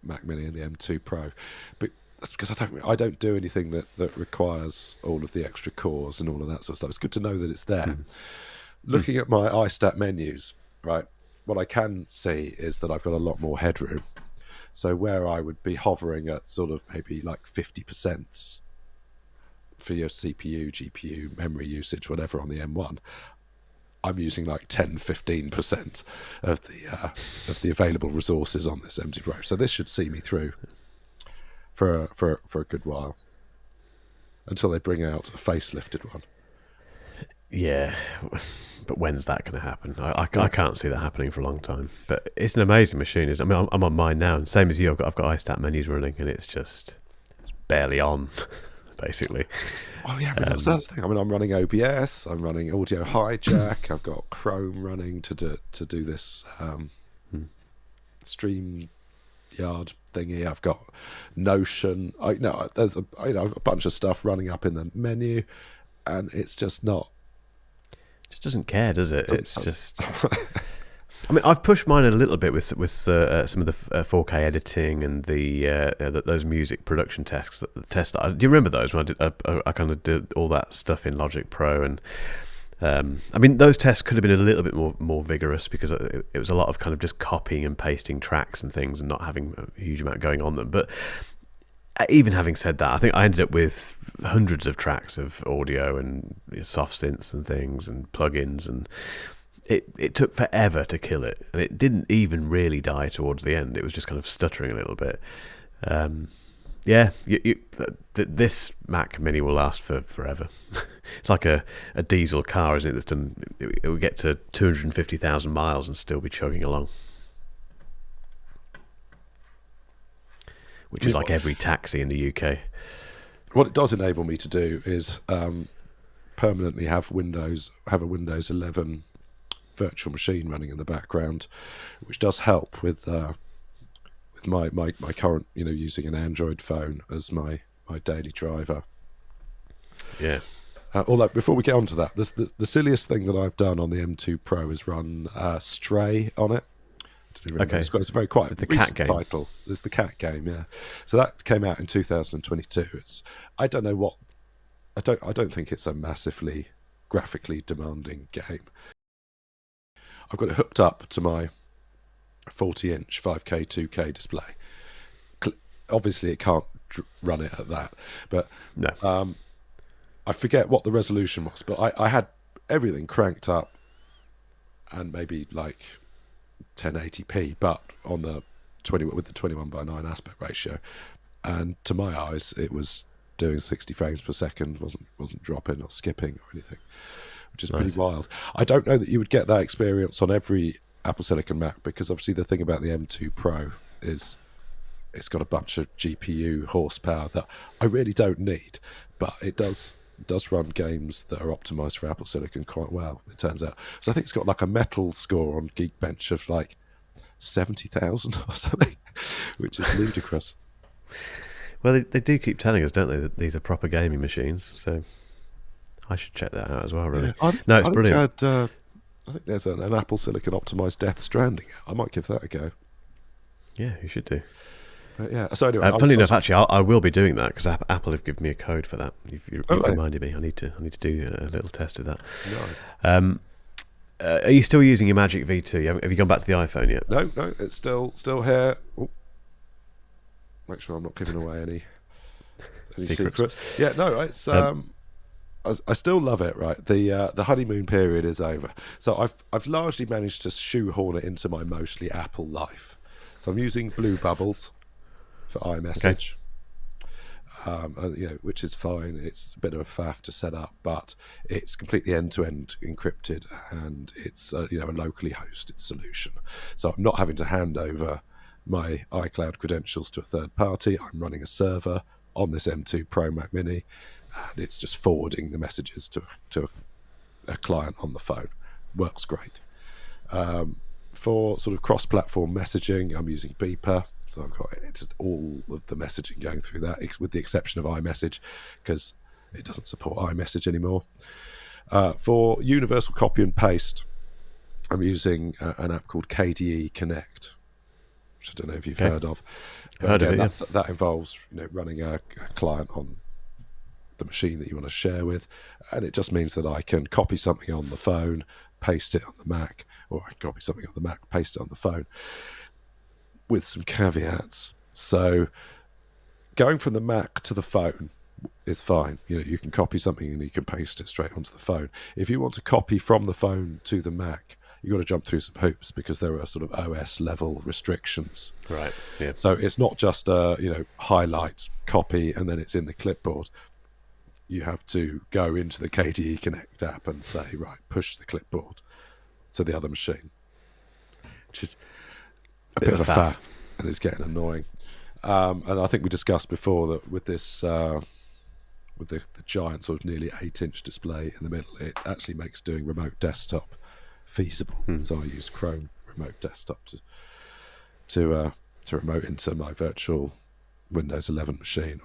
Mac Mini and the M2 Pro, but that's because I don't do anything that requires all of the extra cores and all of that sort of stuff. It's good to know that it's there. Looking at my iStat menus, right, what I can see is that I've got a lot more headroom. So where I would be hovering at sort of maybe like 50% for your CPU, GPU, memory usage, whatever on the M1, I'm using like 10-15% of the available resources on this M2 Pro. So this should see me through for a good while until they bring out a facelifted one. Yeah, but when's that going to happen? I can't see that happening for a long time. But it's an amazing machine, isn't it? I mean, I'm on mine now, and same as you, I've got iStat menus running, and it's barely on, basically. Oh yeah, but that's the thing. I mean, I'm running OBS, I'm running Audio Hijack, I've got Chrome running to do this StreamYard thingy. I've got Notion. There's a bunch of stuff running up in the menu, and it's just not. Just doesn't care, does it? It's just. I mean, I've pushed mine a little bit with some of the 4K editing and those music production tests. Do you remember those when I kind of did all that stuff in Logic Pro? And I mean, those tests could have been a little bit more vigorous because it was a lot of kind of just copying and pasting tracks and things and not having a huge amount going on them. But even having said that, I think I ended up with hundreds of tracks of audio and soft synths and things and plugins, and it took forever to kill it, and it didn't even really die towards the end. It was just kind of stuttering a little bit. This Mac Mini will last forever. It's like a diesel car, isn't it? That's done. It will get to 250,000 miles and still be chugging along. Which is like every taxi in the UK. What it does enable me to do is permanently have a Windows 11 virtual machine running in the background, which does help with my current, using an Android phone as my daily driver. Yeah. Although before we get on to that, the silliest thing that I've done on the M2 Pro is run Stray on it. Okay, it's a very quite the recent cat game. title. It's the cat game, yeah. So that came out in 2022. I don't know what. I don't think it's a massively graphically demanding game. I've got it hooked up to my 40-inch 5K 2K display. Obviously, it can't run it at that, but No. I forget what the resolution was. But I had everything cranked up, and maybe like 1080p, but on the 20 with the 21:9 aspect ratio, and to my eyes, it was doing 60 frames per second. wasn't dropping or skipping or anything, which is pretty wild. I don't know that you would get that experience on every Apple Silicon Mac, because obviously the thing about the M2 Pro is it's got a bunch of GPU horsepower that I really don't need, but it does run games that are optimized for Apple Silicon quite well, it turns out. So I think it's got like a metal score on Geekbench of like 70,000 or something, which is ludicrous. Well, they do keep telling us, don't they, that these are proper gaming machines, so I should check that out as well, really. Yeah, No, it's brilliant. I think there's an Apple Silicon optimized Death Stranding. I might give that a go. Yeah, you should do. Yeah. So anyway, funnily enough, actually, I will be doing that because Apple have given me a code for that. You've reminded me. I need to do a little test of that. Nice. Are you still using your Magic V2? Have you gone back to the iPhone yet? No, it's still here. Ooh. Make sure I'm not giving away any secrets. Yeah, no, it's I still love it. Right, the honeymoon period is over, so I've largely managed to shoehorn it into my mostly Apple life. So I'm using Blue Bubbles for iMessage, which is fine. It's a bit of a faff to set up, but it's completely end-to-end encrypted, and it's a locally hosted solution. So I'm not having to hand over my iCloud credentials to a third party. I'm running a server on this M2 Pro Mac Mini, and it's just forwarding the messages to a client on the phone. Works great. For sort of cross-platform messaging, I'm using Beeper, so I've got just all of the messaging going through that, with the exception of iMessage, because it doesn't support iMessage anymore. For universal copy and paste, I'm using an app called KDE Connect, which I don't know if you've heard of. But again, that involves running a client on the machine that you want to share with, and it just means that I can copy something on the phone, paste it on the Mac, or I can copy something on the Mac, paste it on the phone, with some caveats. So going from the Mac to the phone is fine. You can copy something and you can paste it straight onto the phone. If you want to copy from the phone to the Mac, you've got to jump through some hoops, because there are sort of OS level restrictions. Right. Yeah. So it's not just a highlight, copy, and then it's in the clipboard. You have to go into the KDE Connect app and say, right, push the clipboard to the other machine, which is a bit of a faff, and it's getting annoying. And I think we discussed before that with this, with the giant sort of nearly 8-inch display in the middle, it actually makes doing remote desktop feasible. So I use Chrome Remote Desktop to remote into my virtual Windows 11 machine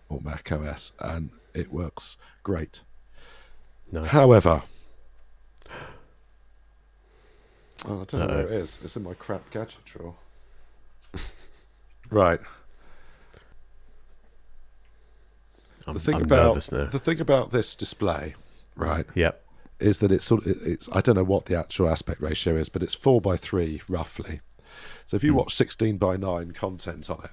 or Mac OS, and it works great. Nice. However, I don't know where it is. It's in my crap gadget drawer. Right. I'm nervous now. The thing about this display, right? Yep. Is that it's I don't know what the actual aspect ratio is, but it's 4:3 roughly. So if you watch 16:9 content on it,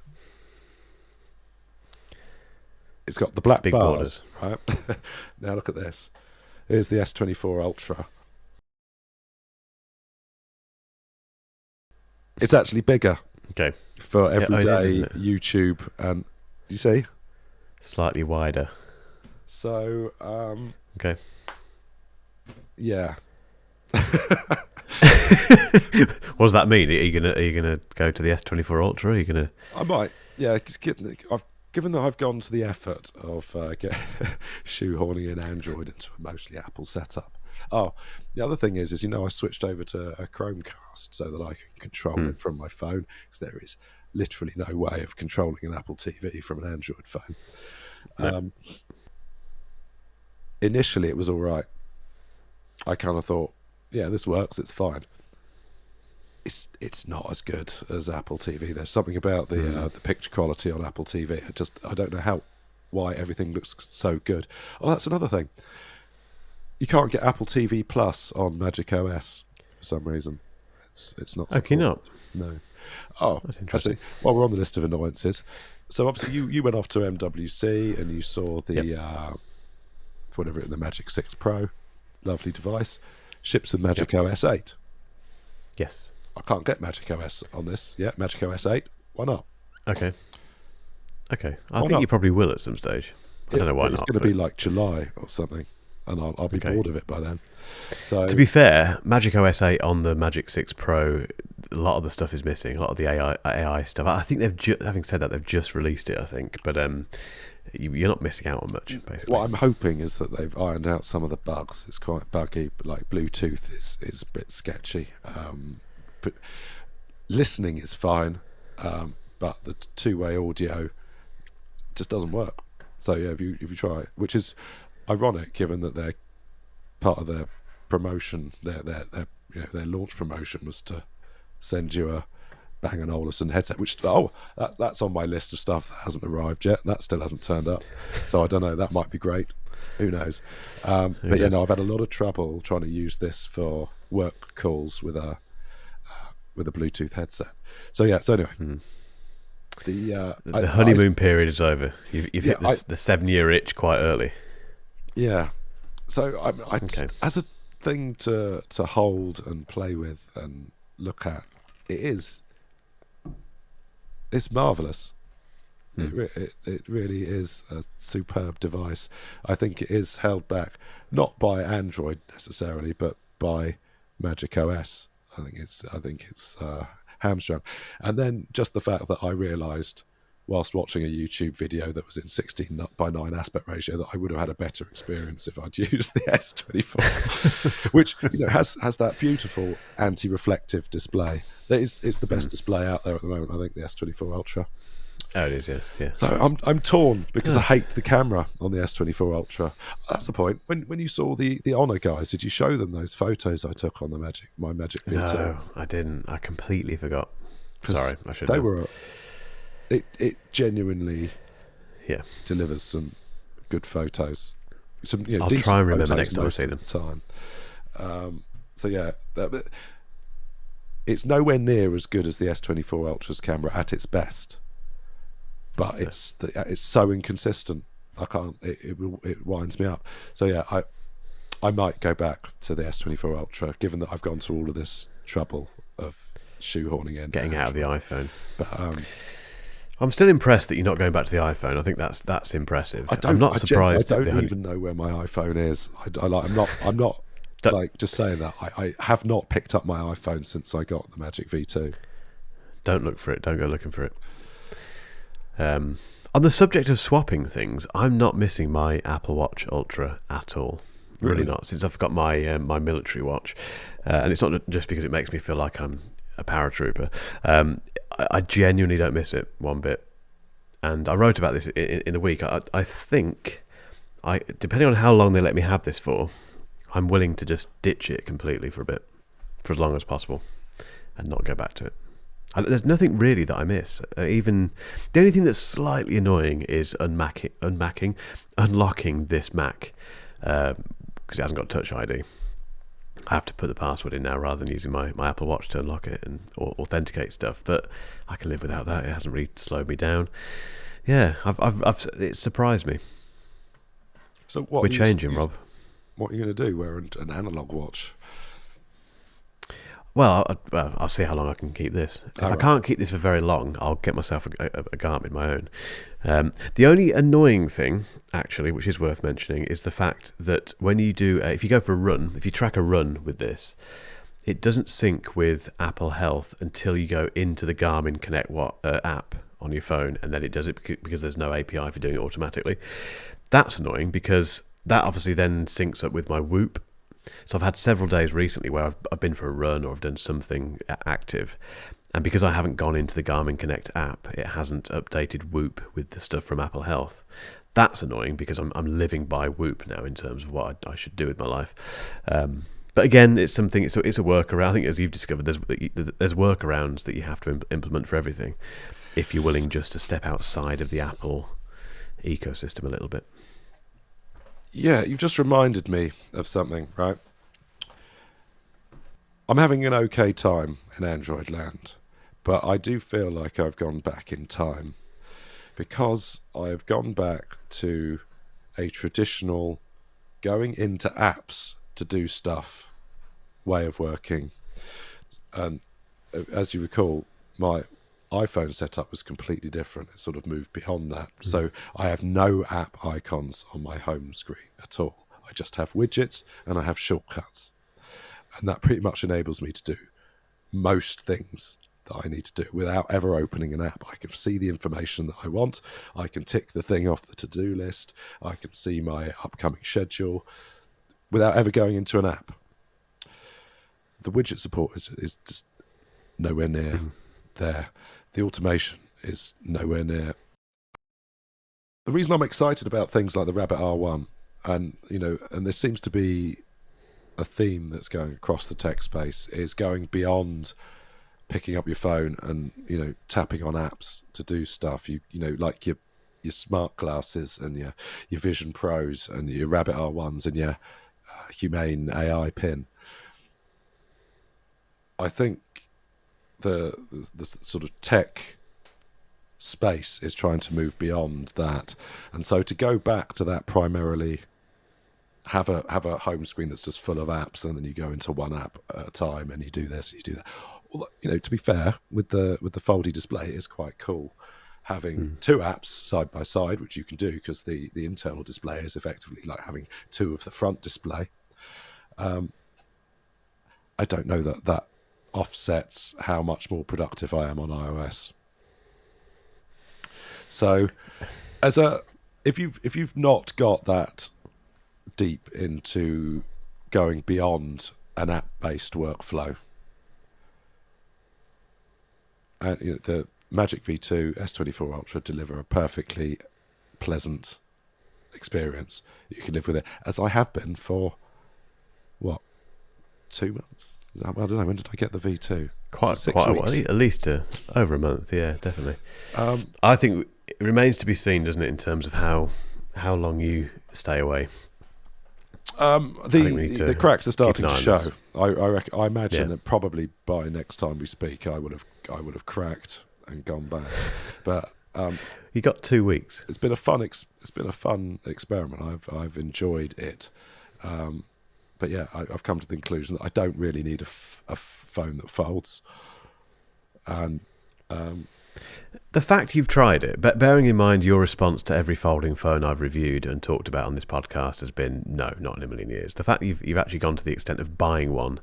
it's got the black big bars, borders. right? Now look at this. Here's the S24 Ultra. It's actually bigger. Okay. For everyday YouTube, and you see, slightly wider. So okay. Yeah. What does that mean? Are you gonna go to the S24 Ultra? Are you gonna? I might. Yeah. Given that I've gone to the effort of shoehorning an Android into a mostly Apple setup. Oh, the other thing is I switched over to a Chromecast so that I can control it from my phone, because there is literally no way of controlling an Apple TV from an Android phone. No. initially it was all right. I kind of thought, yeah, this works, it's fine. It's not as good as Apple TV. There's something about the picture quality on Apple TV. I don't know why everything looks so good. Oh, that's another thing. You can't get Apple TV Plus on Magic OS for some reason. It's not. Okay, not. No. Oh, that's interesting. Well, we're on the list of annoyances. So obviously you went off to MWC and you saw the the Magic 6 Pro, lovely device, ships with Magic OS 8. Yes. I can't get Magic OS on this yet. Magic OS 8. Why not? Okay. I think you probably will at some stage. I don't know why not. It's going to be like July or something, and I'll be bored of it by then. So to be fair, Magic OS 8 on the Magic 6 Pro, a lot of the stuff is missing. A lot of the AI stuff. I think having said that, they've just released it. I think, but you're not missing out on much. Basically, what I'm hoping is that they've ironed out some of the bugs. It's quite buggy, but like Bluetooth is a bit sketchy. But listening is fine, but the two-way audio just doesn't work. So yeah, if you try it, which is ironic given that they're part of their promotion, their launch promotion was to send you a Bang & Olufsen headset, which that's on my list of stuff that hasn't arrived yet. That still hasn't turned up, so I don't know. That might be great. Who knows? But yeah, no, I've had a lot of trouble trying to use this for work calls with a Bluetooth headset. So yeah. So anyway, the honeymoon period is over. You've hit the 7-year itch quite early. Yeah. So I as a thing to hold and play with and look at, it's marvelous. It really is a superb device. I think it is held back not by Android necessarily, but by Magic OS. I think it's hamstrung. And then just the fact that I realised whilst watching a YouTube video that was in 16:9 aspect ratio that I would have had a better experience if I'd used the S24, which has that beautiful anti-reflective display. It's the best display out there at the moment. I think the S24 Ultra. Oh, it is, yeah. So I'm torn because I hate the camera on the S24 Ultra. That's the point. When you saw the Honor guys, did you show them those photos I took on my Magic V2? No, I didn't. I completely forgot. Sorry, I should. It genuinely delivers some good photos. I'll try and remember next time I see them. So yeah, it's nowhere near as good as the S24 Ultra's camera at its best. But it's so inconsistent. I can't. It winds me up. So yeah, I might go back to the S24 Ultra, given that I've gone to all of this trouble of shoehorning Android, getting out of the iPhone. But I'm still impressed that you're not going back to the iPhone. I think that's impressive. I'm not surprised. I don't even know where my iPhone is. I'm not like just saying that. I have not picked up my iPhone since I got the Magic V2. Don't look for it. Don't go looking for it. On the subject of swapping things, I'm not missing my Apple Watch Ultra at all. Really not, since I've got my my military watch. And it's not just because it makes me feel like I'm a paratrooper. I genuinely don't miss it one bit. And I wrote about this in the week. I think, depending on how long they let me have this for, I'm willing to just ditch it completely for a bit, for as long as possible, and not go back to it. There's nothing really that I miss. Even the only thing that's slightly annoying is unlocking this Mac because it hasn't got Touch ID. I have to put the password in now rather than using my Apple Watch to unlock it and or authenticate stuff. But I can live without that. It hasn't really slowed me down. Yeah, it surprised me. So we're changing, Rob. What are you going to do? Wear an analog watch? Well, I'll see how long I can keep this. If I can't keep this for very long, I'll get myself a Garmin, my own. The only annoying thing, actually, which is worth mentioning, is the fact that when you do, if you go for a run, if you track a run with this, it doesn't sync with Apple Health until you go into the Garmin Connect app on your phone, and then it does it because there's no API for doing it automatically. That's annoying because that obviously then syncs up with my Whoop. So I've had several days recently where I've been for a run or I've done something active, and because I haven't gone into the Garmin Connect app, it hasn't updated Whoop with the stuff from Apple Health. That's annoying because I'm living by Whoop now in terms of what I should do with my life. But again, it's something. It's a workaround. I think, as you've discovered, there's workarounds that you have to implement for everything if you're willing just to step outside of the Apple ecosystem a little bit. Yeah, you've just reminded me of something, right? I'm having an okay time in Android land, but I do feel like I've gone back in time because I've gone back to a traditional going into apps to do stuff way of working. And as you recall, my iPhone setup was completely different. It sort of moved beyond that. So I have no app icons on my home screen at all. I just have widgets and I have shortcuts. And that pretty much enables me to do most things that I need to do without ever opening an app. I can see the information that I want. I can tick the thing off the to-do list. I can see my upcoming schedule without ever going into an app. The widget support is just nowhere near there. The automation is nowhere near. The reason I'm excited about things like the Rabbit R1, and there seems to be a theme that's going across the tech space, is going beyond picking up your phone and tapping on apps to do stuff. Like your smart glasses and your Vision Pros and your Rabbit R1s and your Humane AI pin. I think the sort of tech space is trying to move beyond that, and so to go back to that, primarily have a home screen that's just full of apps, and then you go into one app at a time and you do this, you do that. Well, to be fair, with the foldy display, it is quite cool having two apps side by side, which you can do because the internal display is effectively like having two of the front display. I don't know that offsets how much more productive I am on iOS. So, if you've not got that deep into going beyond an app-based workflow, the Magic V2 S24 Ultra deliver a perfectly pleasant experience. You can live with it, as I have been for 2 months. I don't know, when did I get the V2? Quite 6 a weeks. while, at least over a month. Yeah, definitely. I think it remains to be seen, doesn't it, in terms of how long you stay away. The cracks are starting to show. I imagine Yeah. that probably by next time we speak, I would have cracked and gone back. But You got 2 weeks. it's been a fun experiment. I've enjoyed it. But yeah, I've come to the conclusion that I don't really need a phone that folds. And The fact you've tried it, but bearing in mind your response to every folding phone I've reviewed and talked about on this podcast has been, no, not in a million years. The fact you've actually gone to the extent of buying one,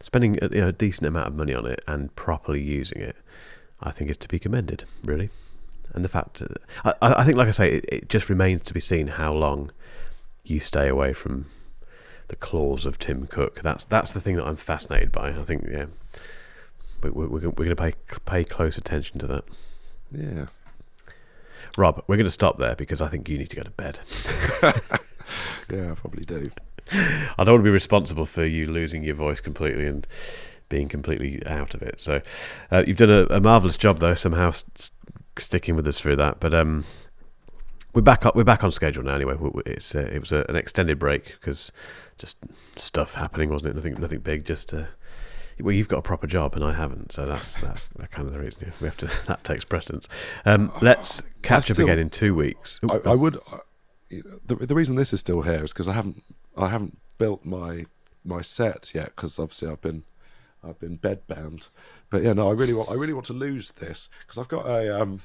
spending a decent amount of money on it and properly using it, I think is to be commended, really. And the fact, I think, like I say, it just remains to be seen how long you stay away from the claws of Tim Cook. That's the thing that I'm fascinated by. I think, yeah, we're going to pay close attention to that. yeah. Rob, we're going to stop there because I think you need to go to bed. Yeah, I probably do. I don't want to be responsible for you losing your voice completely and being completely out of it. So you've done a marvellous job, though, somehow sticking with us through that. But we're back on schedule now. Anyway, it was an extended break because just stuff happening, wasn't it? Nothing big. Just well, you've got a proper job and I haven't, so that's kind of the reason we have to. That takes precedence. Let's catch up again in 2 weeks. I would. The reason this is still here is because I haven't built my set yet, because obviously I've been bed bound. But yeah, no, I really want to lose this because I've got a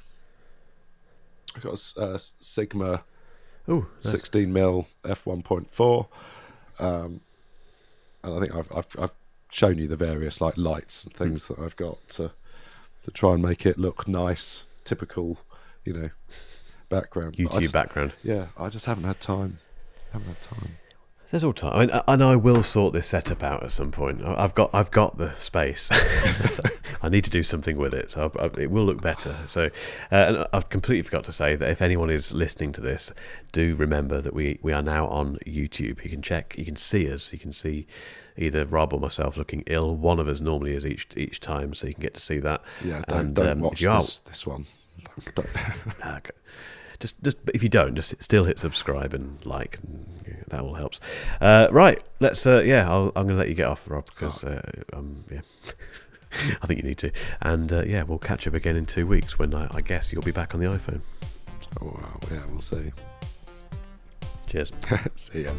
Sigma Nice. 16mm f1.4, and I think I've shown you the various like lights and things that I've got to try and make it look nice, typical, background. YouTube background. Yeah, I just haven't had time. There's all time, I mean, and I will sort this setup out at some point. I've got the space. So I need to do something with it, so it will look better. So, and I've completely forgot to say that if anyone is listening to this, do remember that we are now on YouTube. You can see us. You can see either Rob or myself looking ill. One of us normally is each time, so you can get to see that. Yeah, don't watch this one. Don't. Okay. Just if you don't, just still hit subscribe and like. That all helps. Right, let's. I'm going to let you get off, Rob, because yeah, I think you need to. And yeah, we'll catch up again in 2 weeks when I guess you'll be back on the iPhone. Oh, wow. Yeah, we'll see. Cheers. See ya.